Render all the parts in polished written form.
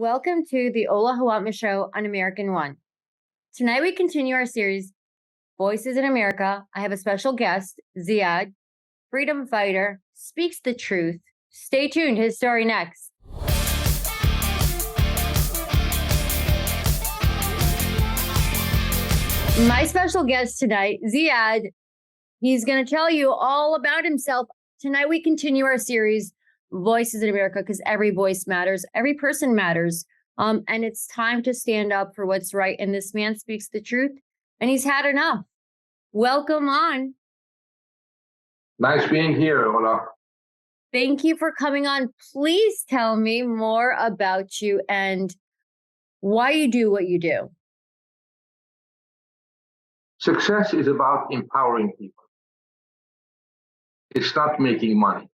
Welcome to the Ola Hawatma Show on American One. Tonight we continue our series, Voices in America. I have a special guest, Ziad, freedom fighter, speaks the truth. Stay tuned, his story next. My special guest tonight, Ziad, he's going to tell you all about himself. Tonight we continue our series, Voices in America, because every voice matters, every person matters. And it's time to stand up for what's right. And this man speaks the truth, and he's had enough. Welcome on. Nice being here, Ola. Thank you for coming on. Please tell me more about you and why you do what you do. Success is about empowering people. It's not making money.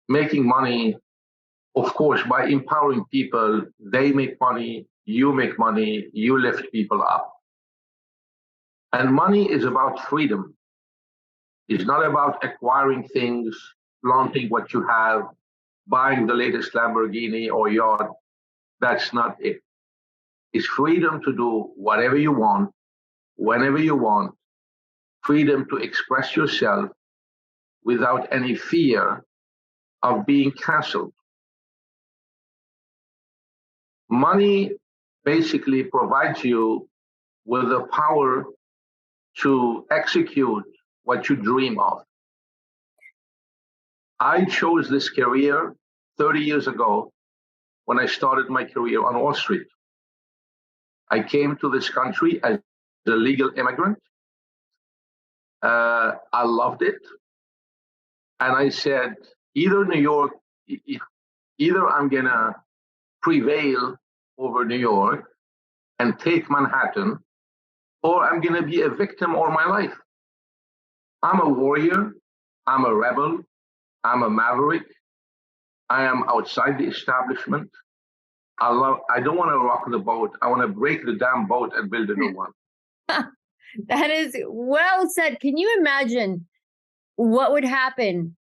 Making money, of course, by empowering people, they make money, you lift people up. And money is about freedom. It's not about acquiring things, flaunting what you have, buying the latest Lamborghini or yacht. That's not it. It's freedom to do whatever you want, whenever you want, freedom to express yourself without any fear of being canceled. Money basically provides you with the power to execute what you dream of. I chose this career 30 years ago when I started my career on Wall Street. I came to this country as a legal immigrant. I loved it. And I said, either New York, either I'm going to prevail over New York and take Manhattan, or I'm going to be a victim all my life. I'm a warrior. I'm a rebel. I'm a maverick. I am outside the establishment. I don't want to rock the boat. I want to break the damn boat and build a new one. That is well said. Can you imagine what would happen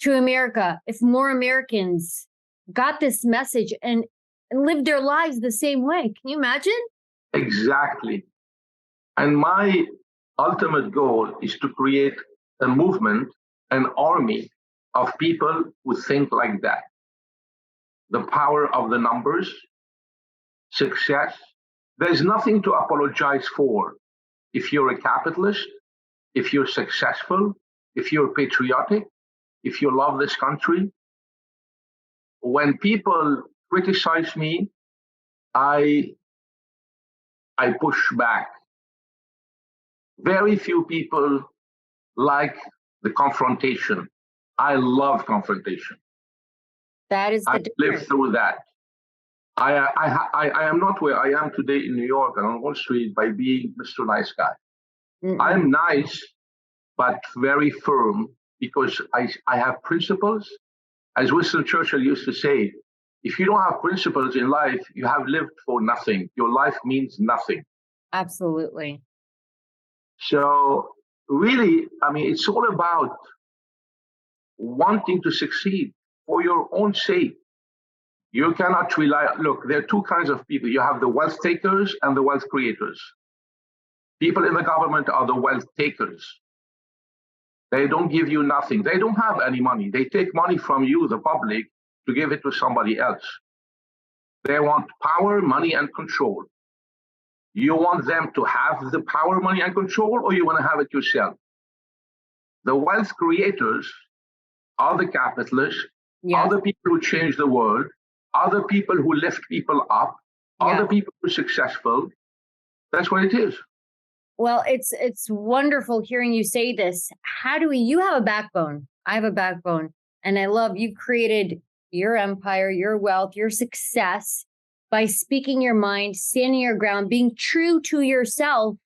to America if more Americans got this message and lived their lives the same way? Can you imagine? Exactly. And my ultimate goal is to create a movement, an army of people who think like that. The power of the numbers, success. There's nothing to apologize for. If you're a capitalist, if you're successful, if you're patriotic, if you love this country. When people criticize me, I push back. Very few people like the confrontation. I love confrontation. That is the I lived through that. I am not where I am today in New York and on Wall Street by being Mr. Nice Guy. I'm nice, but very firm because I have principles. As Winston Churchill used to say, if you don't have principles in life, you have lived for nothing. Your life means nothing. Absolutely. So really, I mean, it's all about wanting to succeed for your own sake. You cannot rely, look, there are two kinds of people. You have the wealth takers and the wealth creators. People in the government are the wealth takers. They don't give you nothing. They don't have any money. They take money from you, the public, to give it to somebody else. They want power, money, and control. You want them to have the power, money, and control, or you want to have it yourself? The wealth creators are the capitalists, are the people who change the world, are the people who lift people up, are the people who are successful. That's what it is. Well, it's wonderful hearing you say this. How do you have a backbone? I have a backbone. And I love you created your empire, your wealth, your success by speaking your mind, standing your ground, being true to yourself.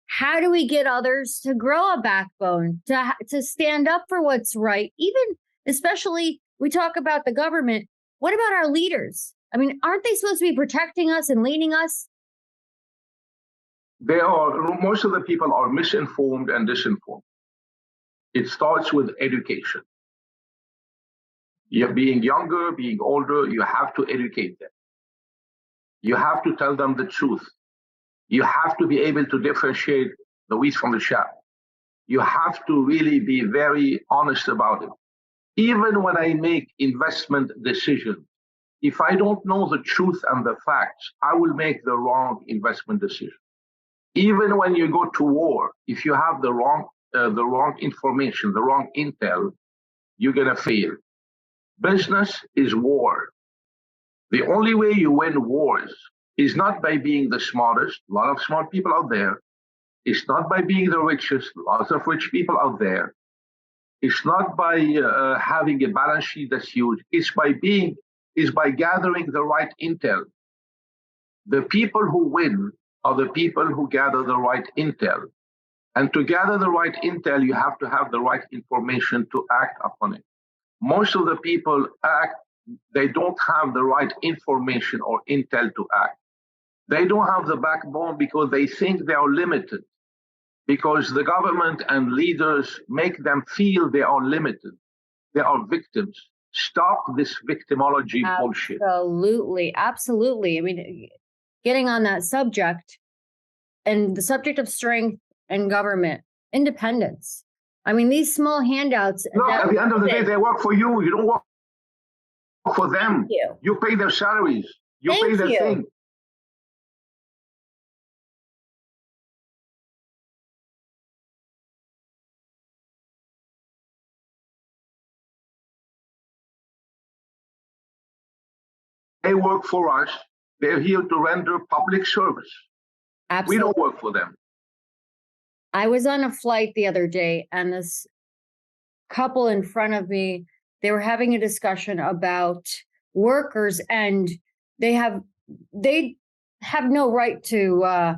How do we get others to grow a backbone, to stand up for what's right? Even, especially, we talk about the government. What about our leaders? I mean, aren't they supposed to be protecting us and leading us? Most of the people are misinformed and disinformed. It starts with education. You're being younger, being older, you have to educate them. You have to tell them the truth. You have to be able to differentiate the wheat from the chaff. You have to really be very honest about it. Even when I make investment decisions, if I don't know the truth and the facts, I will make the wrong investment decision. Even when you go to war, if you have the wrong information, the wrong intel, you're gonna fail. Business is war. The only way you win wars is not by being the smartest, a lot of smart people out there. It's not by being the richest, lots of rich people out there. It's not by having a balance sheet that's huge. It's by gathering the right intel. The people who win are the people who gather the right intel. And to gather the right intel, you have to have the right information to act upon it. Most of the people they don't have the right information or intel to act. They don't have the backbone because they think they are limited, because the government and leaders make them feel they are limited. They are victims. Stop this victimology bullshit. Absolutely. Absolutely. I mean, getting on that subject and the subject of strength and government, independence. I mean, these small handouts. Look, at the end of the day, they work for you. You don't work for them. You pay their salaries. You pay their thing. They work for us. They're here to render public service. Absolutely. We don't work for them. I was on a flight the other day, and this couple in front of me, they were having a discussion about workers, and they have no right to,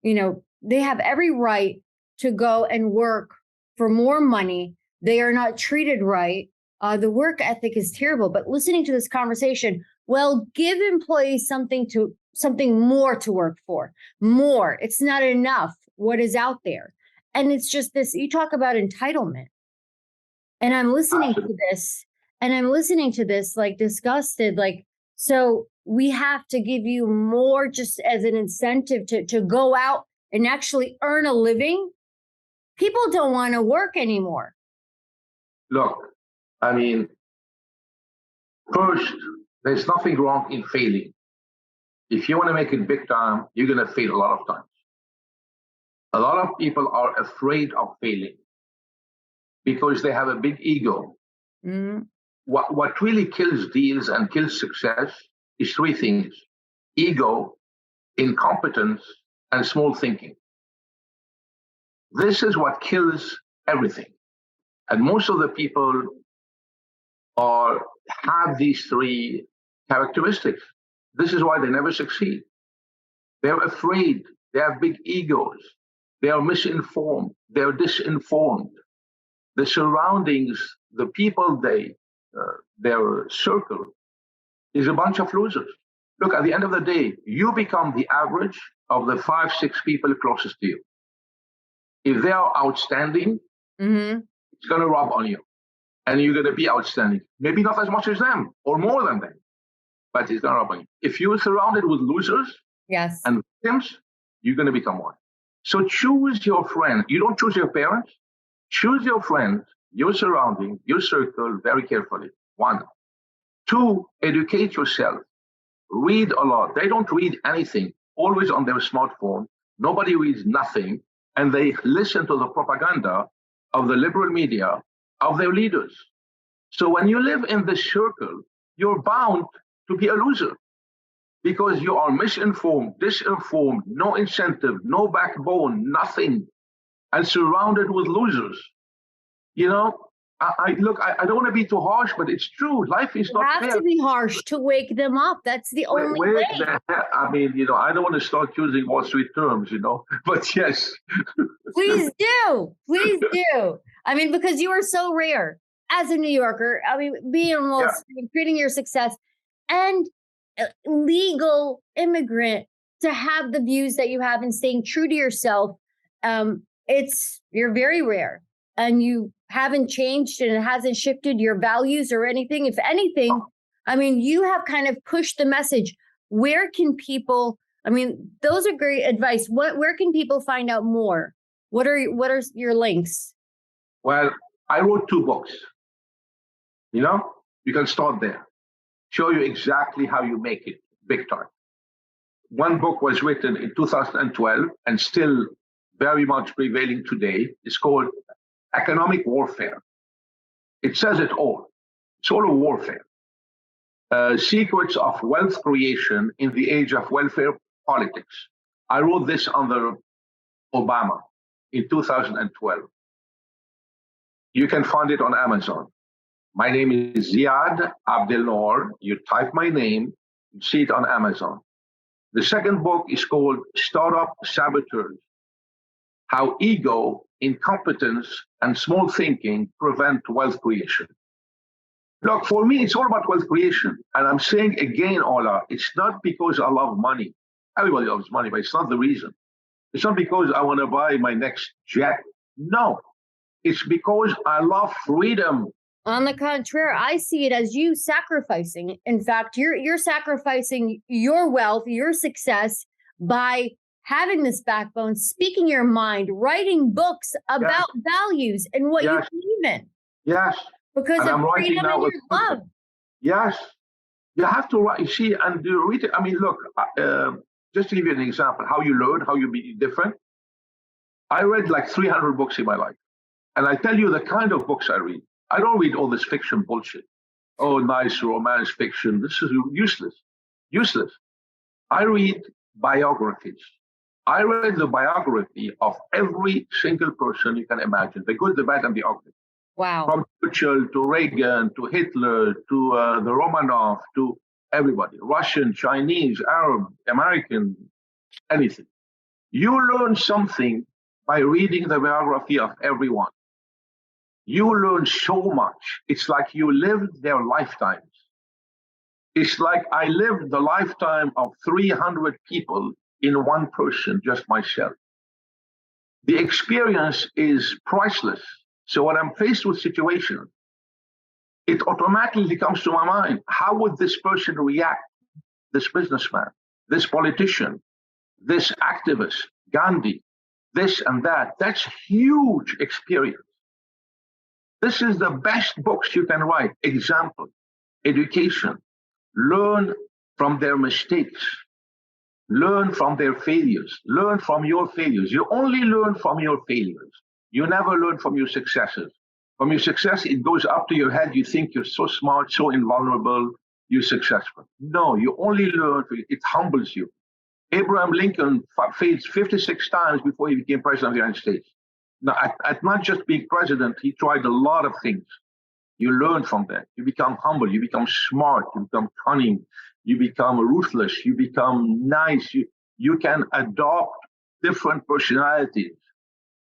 they have every right to go and work for more money. They are not treated right. The work ethic is terrible. But listening to this conversation, well, give employees something more to work for. More. It's not enough what is out there. And it's just this, you talk about entitlement. And I'm listening to this, like disgusted, like, so we have to give you more just as an incentive to go out and actually earn a living. People don't want to work anymore. Look, I mean, first, there's nothing wrong in failing. If you want to make it big time, you're going to fail a lot of times. A lot of people are afraid of failing because they have a big ego. Mm-hmm. What really kills deals and kills success is three things: ego, incompetence, and small thinking. This is what kills everything. And most of the people have these three characteristics. This is why they never succeed. They're afraid. They have big egos. They are misinformed. They're disinformed. The surroundings, the people their circle is a bunch of losers. Look, at the end of the day, you become the average of the 5-6 people closest to you. If they are outstanding, it's going to rub on you. And you're going to be outstanding. Maybe not as much as them or more than them, but it's going to rub on you. If you're surrounded with losers and victims, you're going to become one. So choose your friend. You don't choose your parents. Choose your friends, your surrounding, your circle very carefully. 1. 2, educate yourself. Read a lot. They don't read anything, always on their smartphone. Nobody reads nothing. And they listen to the propaganda of the liberal media, of their leaders. So when you live in this circle, you're bound to be a loser because you are misinformed, disinformed, no incentive, no backbone, nothing, and surrounded with losers. You know, I don't want to be too harsh, but it's true. Life is not fair. You have to be harsh to wake them up. That's the only way. I mean, I don't want to start using Wall Street terms, but yes. Please do. Please do. I mean, because you are so rare as a New Yorker. I mean, being on Wall Street, creating your success, and legal immigrant to have the views that you have and staying true to yourself. You're very rare, and you haven't changed, and it hasn't shifted your values or anything. If anything, I mean, you have kind of pushed the message. Where can people, I mean, those are great advice. Where can people find out more? What are your links? Well, I wrote 2 books. You can start there. Show you exactly how you make it big time. One book was written in 2012 and still very much prevailing today. It's called Economic Warfare. It says it all. It's all a warfare. Secrets of Wealth Creation in the Age of Welfare Politics. I wrote this under Obama in 2012. You can find it on Amazon. My name is Ziad Abdelnour. You type my name, you see it on Amazon. The second book is called Startup Saboteurs: How Ego, Incompetence, and Small Thinking Prevent Wealth Creation. Look, for me, it's all about wealth creation. And I'm saying again, Ola, it's not because I love money. Everybody loves money, but it's not the reason. It's not because I want to buy my next jet. No, it's because I love freedom. On the contrary, I see it as you sacrificing. In fact, you're sacrificing your wealth, your success by having this backbone, speaking your mind, writing books about values and what you believe in. Yes. Because and of I'm writing freedom now and your love. Yes. You have to write, you see, and you read it. I mean, look, just to give you an example, how you learn, how you be different. I read like 300 books in my life. And I tell you the kind of books I read. I don't read all this fiction bullshit. Oh, nice romance fiction. This is useless. Useless. I read biographies. I read the biography of every single person you can imagine, the good, the bad, and the ugly. Wow. From Churchill to Reagan to Hitler to the Romanov to everybody, Russian, Chinese, Arab, American, anything. You learn something by reading the biography of everyone. You learn so much. It's like you lived their lifetimes. It's like I lived the lifetime of 300 people in one person, just myself. The experience is priceless. So when I'm faced with situations, it automatically comes to my mind, how would this person react? This businessman, this politician, this activist, Gandhi, this and that. That's huge experience. This is the best books you can write. Example, education. Learn from their mistakes. Learn from their failures. Learn from your failures. You only learn from your failures. You never learn from your successes. From your success, it goes up to your head. You think you're so smart, so invulnerable, you're successful. No, you only learn, it humbles you. Abraham Lincoln failed 56 times before he became president of the United States. Now, at not just being president, he tried a lot of things. You learn from that. You become humble. You become smart. You become cunning. You become ruthless. You become nice. You can adopt different personalities,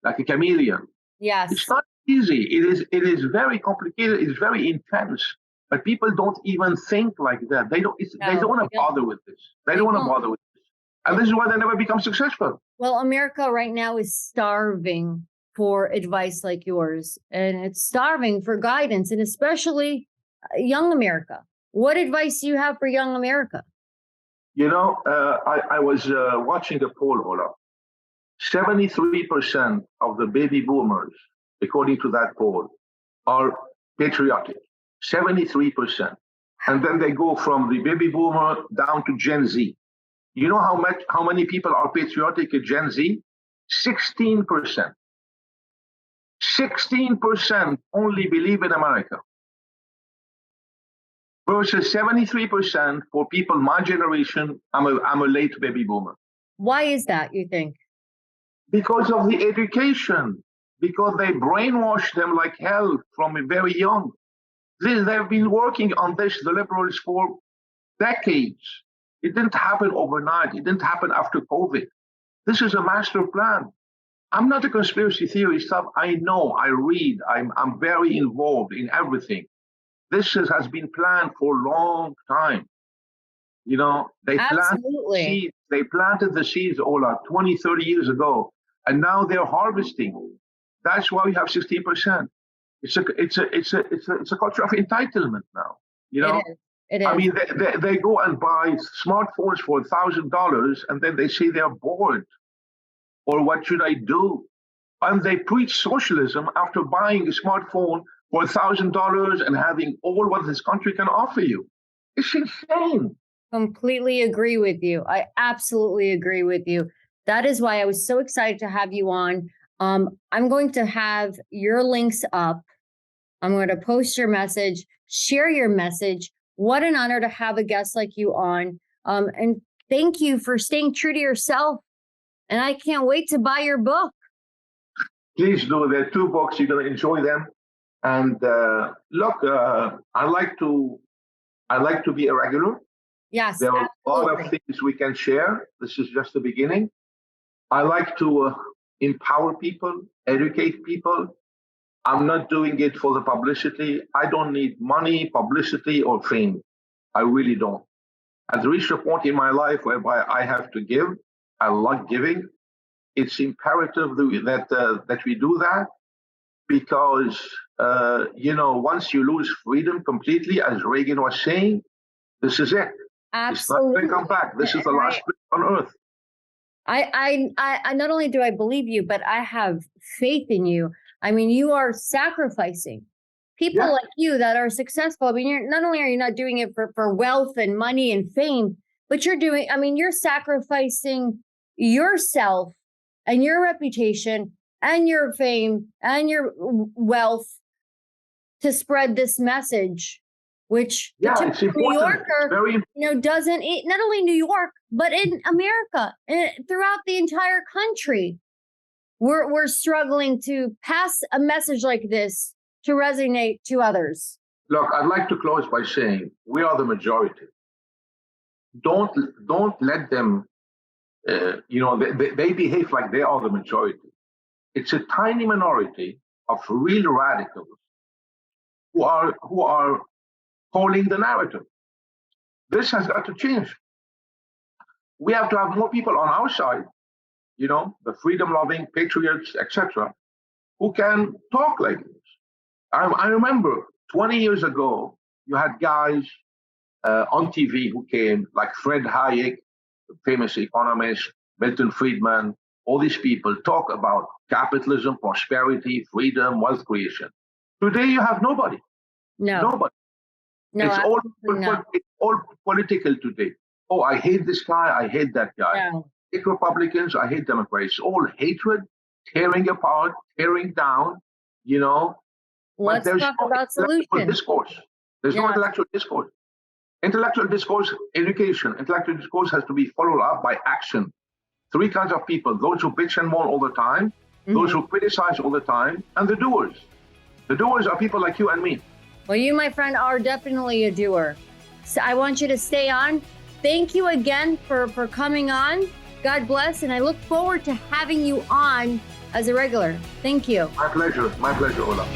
like a chameleon. Yes. It's not easy. It is very complicated. It's very intense. But people don't even think like that. They don't want to bother with this. They don't want to bother with this. And this is why they never become successful. Well, America right now is starving for advice like yours, and it's starving for guidance, and especially young America. What advice do you have for young America? I was watching a poll, Ola. 73% of the baby boomers, according to that poll, are patriotic. 73%. And then they go from the baby boomer down to Gen Z. You know how many people are patriotic at Gen Z? 16%. 16% only believe in America. Versus 73% for people my generation. I'm a late baby boomer. Why is that, you think? Because of the education. Because they brainwash them like hell from very young. They've been working on this, the liberals, for decades. It didn't happen overnight. It didn't happen after COVID. This is a master plan. I'm not a conspiracy theory stuff. I know, I read, I'm very involved in everything. This has been planned for a long time. They planted the seeds, Ola, 20, 30 years ago, and now they're harvesting. That's why we have 16%. It's a culture of entitlement now. It is. It is. I mean, they go and buy smartphones for $1,000 and then they say they're bored. Or what should I do? And they preach socialism after buying a smartphone for $1,000 and having all what this country can offer you. It's insane. Completely agree with you. I absolutely agree with you. That is why I was so excited to have you on. I'm going to have your links up. I'm going to post your message, share your message. What an honor to have a guest like you on. And thank you for staying true to yourself. And I can't wait to buy your book. Please do. There are 2 books. You're going to enjoy them. And look, I like to be a regular. Yes, there are absolutely. a lot of things we can share. This is just the beginning. I like to empower people, educate people. I'm not doing it for the publicity. I don't need money, publicity, or fame. I really don't. I've reached a point in my life whereby I have to give. I like giving. It's imperative that we do that because, once you lose freedom completely, as Reagan was saying, this is it. Absolutely. It's not going to come back. This is the last place on earth. I not only do I believe you, but I have faith in you. I mean, you are sacrificing people like you that are successful. I mean, you're not only are you not doing it for wealth and money and fame, but you're sacrificing yourself and your reputation and your fame and your wealth to spread this message, which the typical New Yorker, doesn't, not only New York, but in America, throughout the entire country, we're struggling to pass a message like this to resonate to others. Look, I'd like to close by saying we are the majority. Don't let them, they behave like they are the majority. It's a tiny minority of real radicals who are holding the narrative. This has got to change. We have to have more people on our side, the freedom-loving patriots, etc., who can talk like this. I remember 20 years ago, you had guys on TV who came, like Fred Hayek, the famous economist, Milton Friedman, all these people talk about capitalism, prosperity, freedom, wealth creation. Today, you have nobody. No. Nobody. No, it's all political today. Oh, I hate this guy. I hate that guy. No. I hate Republicans. I hate Democrats. It's all hatred, tearing apart, tearing down, Let's talk about solutions. Discourse. There's no intellectual discourse. Intellectual discourse, education. Intellectual discourse has to be followed up by action. 3 kinds of people: those who bitch and moan all the time, those who criticize all the time, and the doers. The doers are people like you and me. Well, you, my friend, are definitely a doer. So I want you to stay on. Thank you again for coming on. God bless, and I look forward to having you on as a regular. Thank you. My pleasure, Ola.